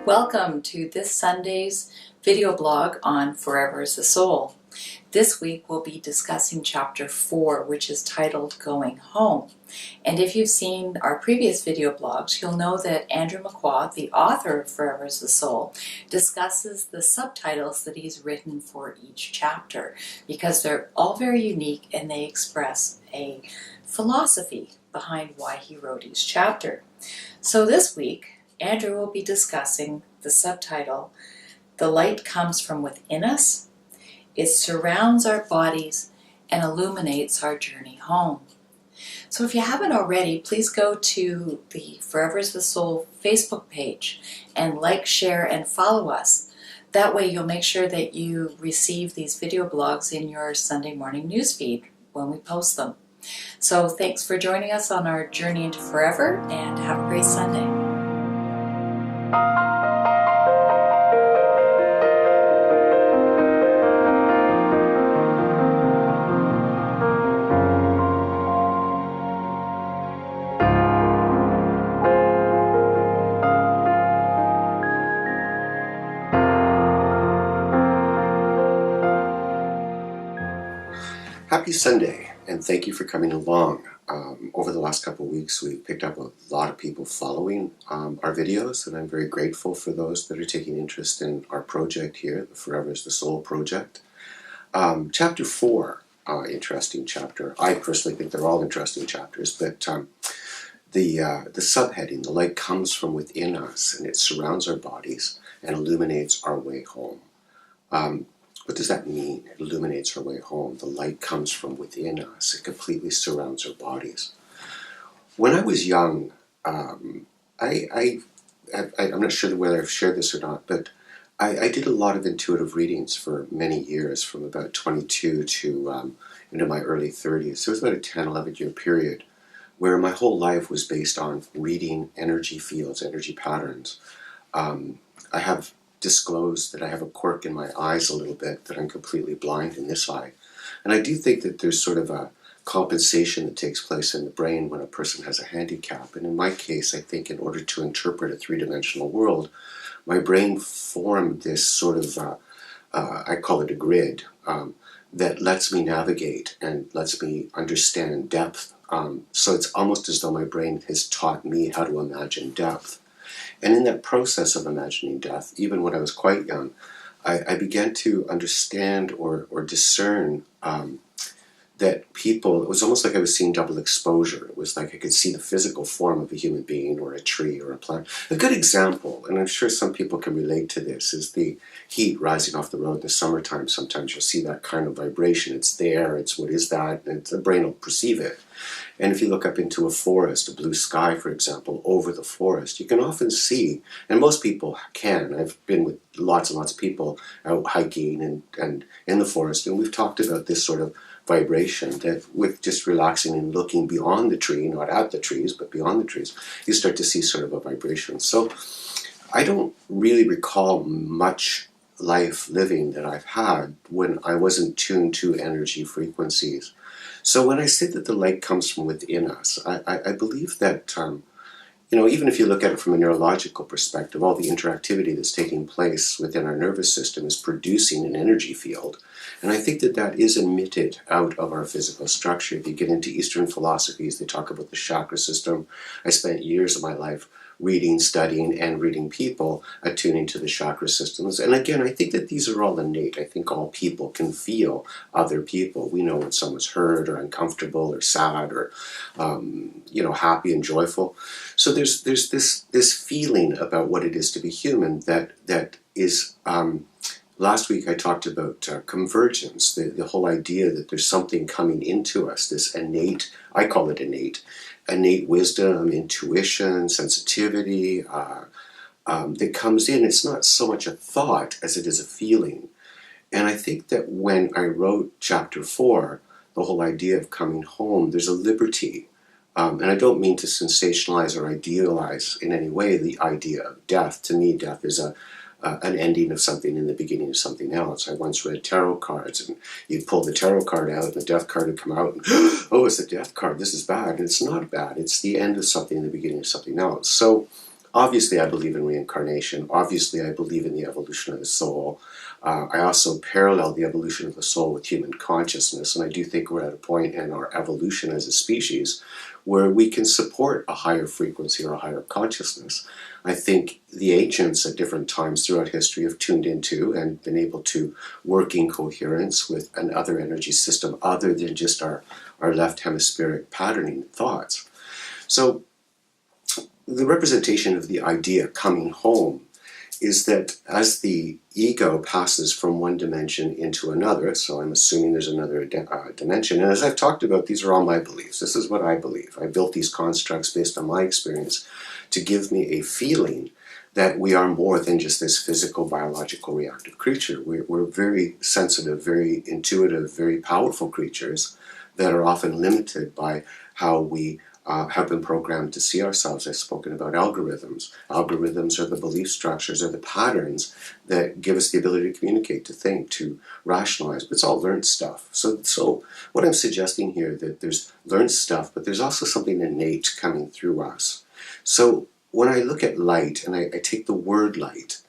Welcome to this Sunday's video blog on Forever is the Soul. This week we'll be discussing Chapter 4, which is titled Going Home. And if you've seen our previous video blogs, you'll know that Andrew MacWha, the author of Forever is the Soul, discusses the subtitles that he's written for each chapter, because they're all very unique and they express a philosophy behind why he wrote each chapter. So this week, Andrew will be discussing the subtitle, The Light Comes from Within Us, It Surrounds Our Bodies and Illuminates Our Journey Home. So if you haven't already, please go to the Forever is the Soul Facebook page and like, share, and follow us. That way you'll make sure that you receive these video blogs in your Sunday morning newsfeed when we post them. So thanks for joining us on our journey into forever, and have a great Sunday. Happy Sunday, and thank you for coming along. Over the last couple of weeks, we've picked up a lot of people following our videos, and I'm very grateful for those that are taking interest in our project here, the Forever is the Soul project. Chapter 4, interesting chapter. I personally think they're all interesting chapters, but the subheading, the light comes from within us, and it surrounds our bodies and illuminates our way home. What does that mean? It illuminates our way home. The light comes from within us. It completely surrounds our bodies. When I was young, I'm not sure whether I've shared this or not, but I did a lot of intuitive readings for many years, from about 22 to into my early 30s. So it was about a 10, 11-year period where my whole life was based on reading energy fields, energy patterns. I have disclosed that I have a quirk in my eyes a little bit, that I'm completely blind in this eye. And I do think that there's sort of a compensation that takes place in the brain when a person has a handicap. And in my case, I think in order to interpret a three-dimensional world, my brain formed this sort of, I call it a grid, that lets me navigate and lets me understand depth. So it's almost as though my brain has taught me how to imagine depth. And in that process of imagining death, even when I was quite young, I began to understand or discern that people, it was almost like I was seeing double exposure. It was like I could see the physical form of a human being or a tree or a plant. A good example, and I'm sure some people can relate to this, is the heat rising off the road in the summertime. Sometimes you'll see that kind of vibration. It's there, it's what is that, and the brain will perceive it. And if you look up into a forest, a blue sky, for example, over the forest, you can often see, and most people can, I've been with lots and lots of people out hiking and in the forest, and we've talked about this sort of vibration, that with just relaxing and looking beyond the tree, not at the trees, but beyond the trees, you start to see sort of a vibration. So I don't really recall much life living that I've had when I wasn't tuned to energy frequencies. So when I say that the light comes from within us, I believe that, even if you look at it from a neurological perspective, all the interactivity that's taking place within our nervous system is producing an energy field. And I think that that is emitted out of our physical structure. If you get into Eastern philosophies, they talk about the chakra system. I spent years of my life reading, studying, and reading people, attuning to the chakra systems. And again, I think that these are all innate. I think all people can feel other people. We know when someone's hurt or uncomfortable or sad or, happy and joyful. So there's this feeling about what it is to be human that is... Last week I talked about convergence, the whole idea that there's something coming into us, this innate, I call it innate wisdom, intuition, sensitivity that comes in. It's not so much a thought as it is a feeling. And I think that when I wrote Chapter 4, the whole idea of coming home, there's a liberty. And I don't mean to sensationalize or idealize in any way the idea of death. To me, death is an ending of something in the beginning of something else. I once read tarot cards, and you'd pull the tarot card out, and the death card would come out, and oh, it's a death card, this is bad. And it's not bad. It's the end of something in the beginning of something else. So Obviously, I believe in reincarnation. Obviously, I believe in the evolution of the soul. I also parallel the evolution of the soul with human consciousness, and I do think we're at a point in our evolution as a species where we can support a higher frequency or a higher consciousness. I think the ancients at different times throughout history have tuned into and been able to work in coherence with another energy system other than just our left hemispheric patterning thoughts. So the representation of the idea coming home is that as the ego passes from one dimension into another, so I'm assuming there's another dimension, and as I've talked about, these are all my beliefs. This is what I believe. I built these constructs based on my experience to give me a feeling that we are more than just this physical, biological, reactive creature. We're very sensitive, very intuitive, very powerful creatures that are often limited by how we have been programmed to see ourselves. I've spoken about algorithms. Algorithms are the belief structures, are the patterns that give us the ability to communicate, to think, to rationalize. But it's all learned stuff. So what I'm suggesting here, that there's learned stuff, but there's also something innate coming through us. So when I look at light, and I take the word light,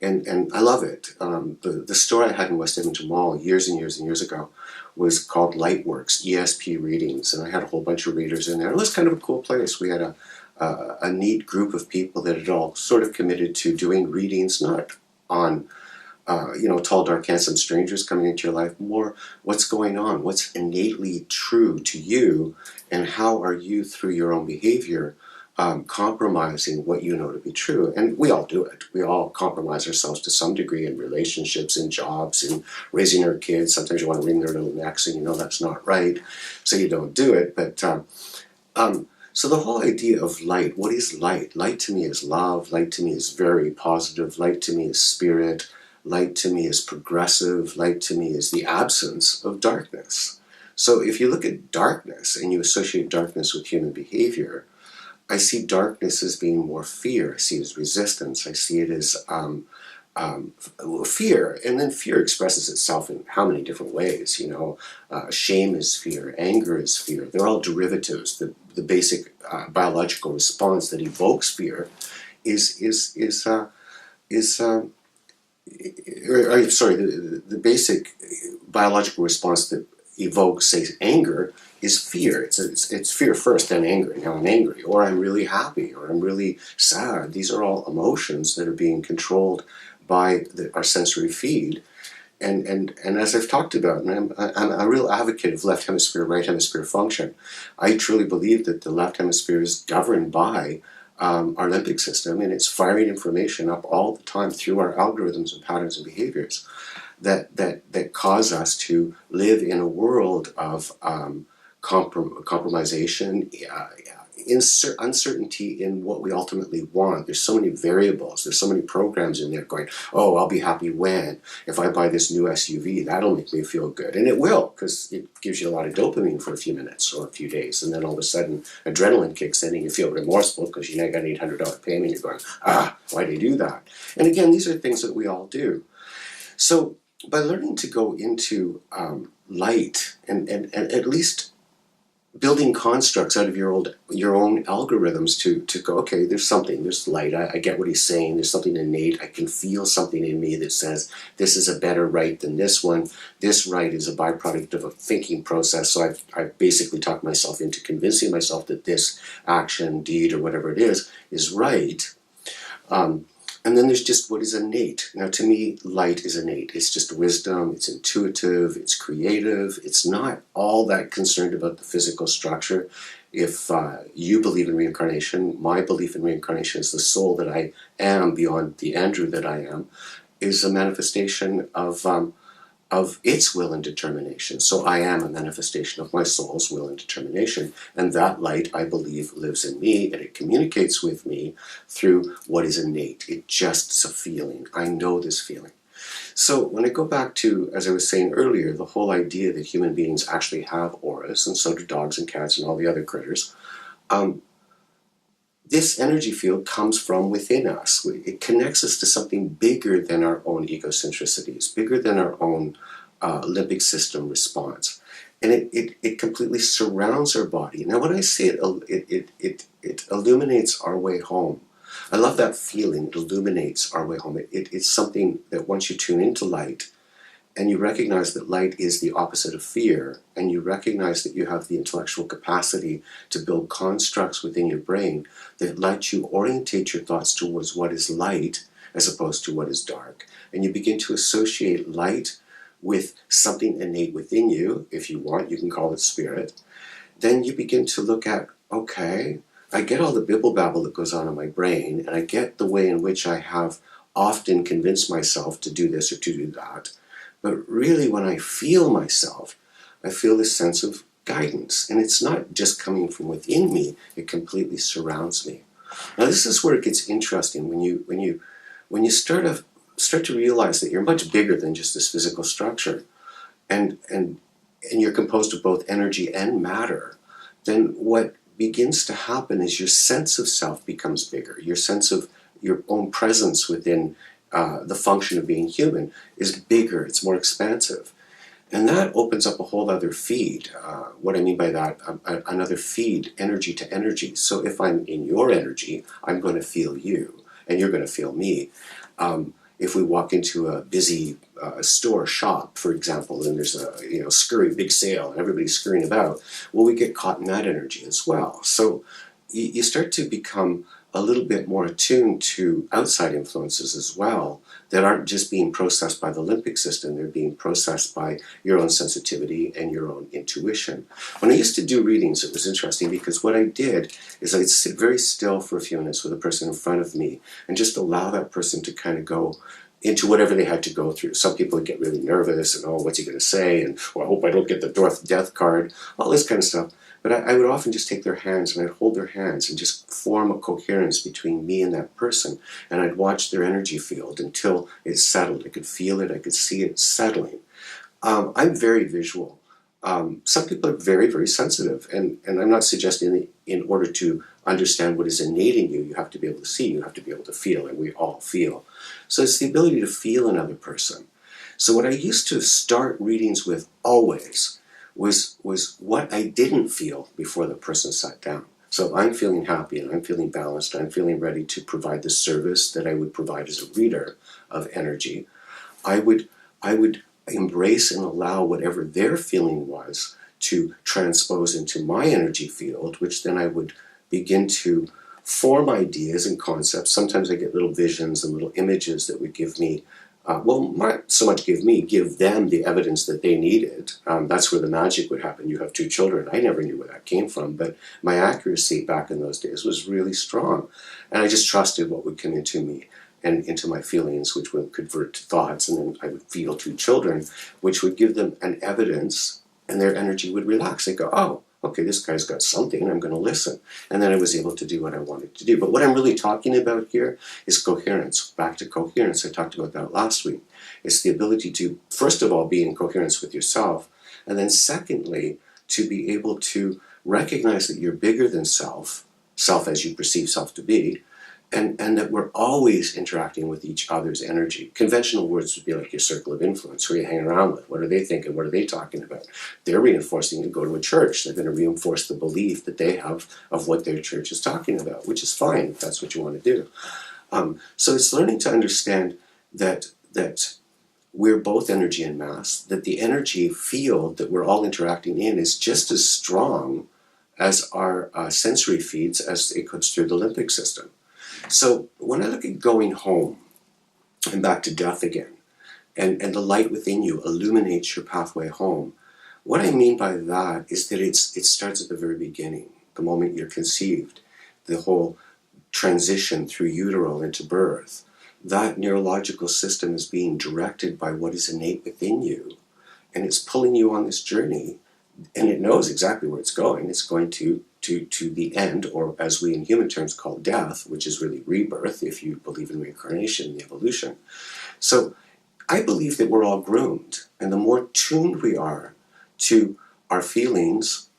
and I love it. The store I had in West Edmonton Mall years and years and years ago was called Lightworks, ESP readings, and I had a whole bunch of readers in there. It was kind of a cool place. We had a neat group of people that had all sort of committed to doing readings, not on tall, dark, handsome strangers coming into your life, more what's going on, what's innately true to you, and how are you, through your own behavior, compromising what you know to be true. And we all do it. We all compromise ourselves to some degree in relationships, in jobs, in raising our kids. Sometimes you want to wring their little necks and you know that's not right, so you don't do it. But so the whole idea of light, what is light? Light to me is love. Light to me is very positive. Light to me is spirit. Light to me is progressive. Light to me is the absence of darkness. So if you look at darkness and you associate darkness with human behavior, I see darkness as being more fear. I see it as resistance. I see it as fear. And then fear expresses itself in how many different ways, shame is fear, anger is fear. They're all derivatives. The basic biological response that evokes fear the basic biological response that evokes, say, anger is fear. It's fear first, then anger. Now I'm angry, or I'm really happy, or I'm really sad. These are all emotions that are being controlled by our sensory feed. And as I've talked about, and I'm a real advocate of left hemisphere, right hemisphere function. I truly believe that the left hemisphere is governed by our limbic system, and it's firing information up all the time through our algorithms and patterns and behaviors that cause us to live in a world of compromisation, uncertainty in what we ultimately want. There's so many variables. There's so many programs in there going, oh, I'll be happy when. If I buy this new SUV, that'll make me feel good. And it will, because it gives you a lot of dopamine for a few minutes or a few days. And then all of a sudden, adrenaline kicks in and you feel remorseful because you now got an $800 payment. You're going, why'd I do that? And again, these are things that we all do. So by learning to go into light and at least building constructs out of your own algorithms to go, okay, there's light, I get what he's saying, there's something innate, I can feel something in me that says this is a better right than this one, this right is a byproduct of a thinking process, so I've basically talked myself into convincing myself that this action, deed, or whatever it is right. And then there's just what is innate. Now, to me, light is innate. It's just wisdom, it's intuitive, it's creative. It's not all that concerned about the physical structure. If you believe in reincarnation, my belief in reincarnation is the soul that I am beyond the Andrew that I am, is a manifestation of its will and determination. So I am a manifestation of my soul's will and determination. And that light, I believe, lives in me, and it communicates with me through what is innate. It's just a feeling. I know this feeling. So when I go back to, as I was saying earlier, the whole idea that human beings actually have auras, and so do dogs and cats and all the other critters, this energy field comes from within us. It connects us to something bigger than our own egocentricities, bigger than our own limbic system response. And it completely surrounds our body. Now when I say it illuminates our way home, I love that feeling. It illuminates our way home. It's something that once you tune into light, and you recognize that light is the opposite of fear, and you recognize that you have the intellectual capacity to build constructs within your brain that let you orientate your thoughts towards what is light as opposed to what is dark. And you begin to associate light with something innate within you. If you want, you can call it spirit. Then you begin to look at, okay, I get all the bibble babble that goes on in my brain, and I get the way in which I have often convinced myself to do this or to do that. But really, when I feel myself, I feel this sense of guidance. And it's not just coming from within me, it completely surrounds me. Now, this is where it gets interesting when you start to realize that you're much bigger than just this physical structure, and you're composed of both energy and matter. Then what begins to happen is your sense of self becomes bigger. Your sense of your own presence within the function of being human is bigger, it's more expansive. And that opens up a whole other feed. What I mean by that, another feed, energy to energy. So if I'm in your energy, I'm going to feel you, and you're going to feel me. If we walk into a busy store, shop, for example, and there's a scurry, big sale, and everybody's scurrying about, well, we get caught in that energy as well. So you start to become a little bit more attuned to outside influences as well that aren't just being processed by the limbic system, they're being processed by your own sensitivity and your own intuition. When I used to do readings, it was interesting because what I did is I'd sit very still for a few minutes with a person in front of me and just allow that person to kind of go into whatever they had to go through. Some people would get really nervous and, oh, what's he going to say? And, well, I hope I don't get the death card, all this kind of stuff. But I would often just take their hands and I'd hold their hands and just form a coherence between me and that person. And I'd watch their energy field until it settled. I could feel it. I could see it settling. I'm very visual. Some people are very, very sensitive. And I'm not suggesting that in order to understand what is innate in you, you have to be able to see, you have to be able to feel, and we all feel. So it's the ability to feel another person. So what I used to start readings with always was what I didn't feel before the person sat down. So if I'm feeling happy and I'm feeling balanced, I'm feeling ready to provide the service that I would provide as a reader of energy, I would embrace and allow whatever their feeling was to transpose into my energy field, which then I would begin to form ideas and concepts. Sometimes I get little visions and little images that would give me not so much give them the evidence that they needed. That's where the magic would happen. You have two children. I never knew where that came from, but my accuracy back in those days was really strong. And I just trusted what would come into me and into my feelings, which would convert to thoughts, and then I would feel two children, which would give them an evidence, and their energy would relax. They go, oh, okay, this guy's got something, I'm going to listen. And then I was able to do what I wanted to do. But what I'm really talking about here is coherence. Back to coherence, I talked about that last week. It's the ability to, first of all, be in coherence with yourself, and then secondly, to be able to recognize that you're bigger than self as you perceive self to be, and that we're always interacting with each other's energy. Conventional words would be like your circle of influence, who you hang around with. What are they thinking? What are they talking about? They're reinforcing to go to a church. They're going to reinforce the belief that they have of what their church is talking about, which is fine if that's what you want to do. So it's learning to understand that we're both energy and mass, that the energy field that we're all interacting in is just as strong as our sensory feeds as it goes through the limbic system. So when I look at going home and back to death again, and the light within you illuminates your pathway home, what I mean by that is that it starts at the very beginning, the moment you're conceived, the whole transition through utero into birth. That neurological system is being directed by what is innate within you, and it's pulling you on this journey, and it knows exactly where it's going. It's going to the end, or as we in human terms call death, which is really rebirth, if you believe in reincarnation and evolution. So I believe that we're all groomed, and the more tuned we are to our feelings,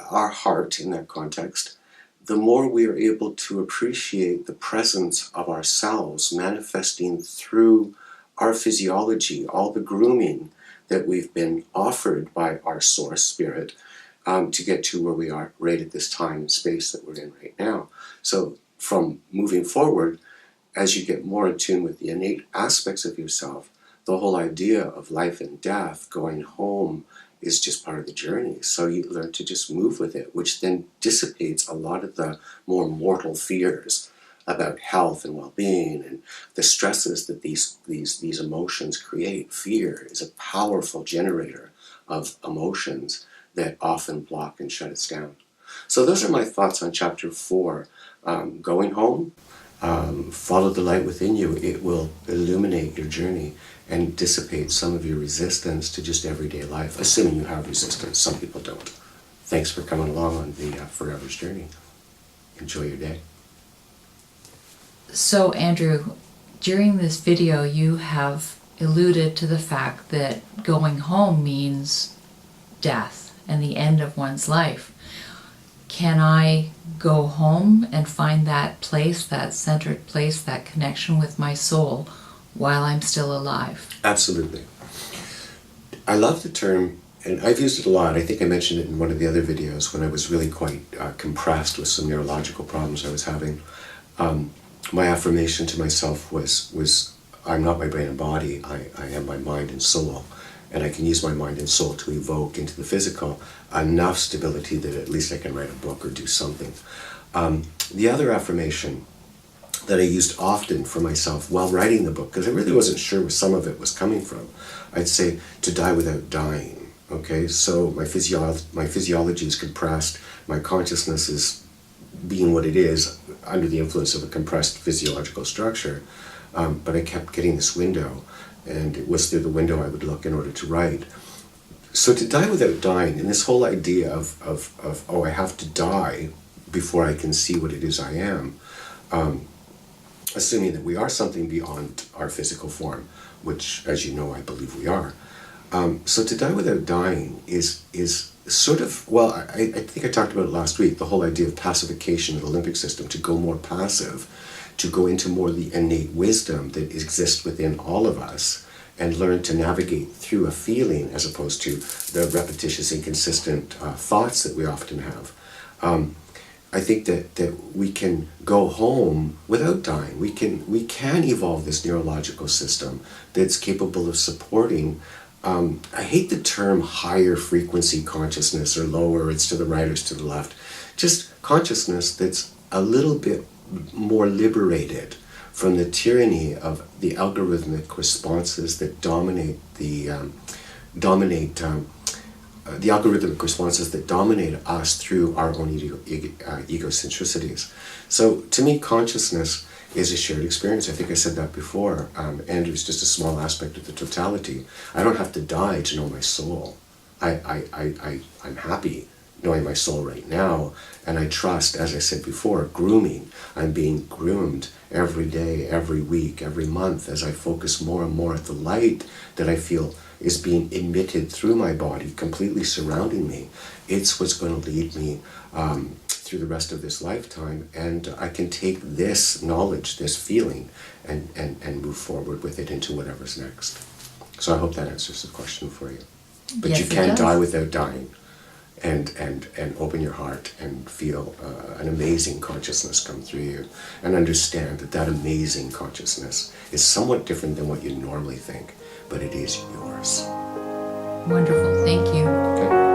our heart in that context, the more we are able to appreciate the presence of ourselves manifesting through our physiology, all the grooming that we've been offered by our source spirit, to get to where we are right at this time and space that we're in right now. So from moving forward, as you get more in tune with the innate aspects of yourself, the whole idea of life and death, going home, is just part of the journey. So you learn to just move with it, which then dissipates a lot of the more mortal fears about health and well-being and the stresses that these emotions create. Fear is a powerful generator of emotions that often block and shut us down. So those are my thoughts on chapter 4. Going home, follow the light within you. It will illuminate your journey and dissipate some of your resistance to just everyday life, assuming you have resistance. Some people don't. Thanks for coming along on the Forever's journey. Enjoy your day. So Andrew, during this video you have alluded to the fact that going home means death and the end of one's life. Can I go home and find that place, that centered place, that connection with my soul while I'm still alive? Absolutely. I love the term, and I've used it a lot. I think I mentioned it in one of the other videos when I was really quite compressed with some neurological problems I was having. My affirmation to myself was I'm not my brain and body, I am my mind and soul. And I can use my mind and soul to evoke into the physical enough stability that at least I can write a book or do something. The other affirmation that I used often for myself while writing the book, because I really wasn't sure where some of it was coming from, I'd say to die without dying. Okay, so my physiology is compressed, my consciousness is being what it is under the influence of a compressed physiological structure, but I kept getting this window, and it was through the window I would look in order to write. So to die without dying, and this whole idea of oh, I have to die before I can see what it is I am, assuming that we are something beyond our physical form, which, as you know, I believe we are. So to die without dying is sort of, well, I think I talked about it last week, the whole idea of pacification of the limbic system, to go more passive, to go into more the innate wisdom that exists within all of us and learn to navigate through a feeling as opposed to the repetitious, inconsistent thoughts that we often have. I think that we can go home without dying. We can evolve this neurological system that's capable of supporting, I hate the term higher frequency consciousness or lower, it's to the right or it's to the left, just consciousness that's a little bit more liberated from the tyranny of the algorithmic responses that dominate the algorithmic responses that dominate us through our own egocentricities. So to me, consciousness is a shared experience. I think I said that before. Andrew's just a small aspect of the totality. I don't have to die to know my soul. I'm happy knowing my soul right now, and I trust, as I said before, grooming. I'm being groomed every day, every week, every month as I focus more and more at the light that I feel is being emitted through my body, completely surrounding me. It's what's going to lead me through the rest of this lifetime, and I can take this knowledge, this feeling, and move forward with it into whatever's next. So I hope that answers the question for you. But yes, you can die without dying, and open your heart and feel an amazing consciousness come through you, and understand that that amazing consciousness is somewhat different than what you normally think, but it is yours. Wonderful, thank you. Okay.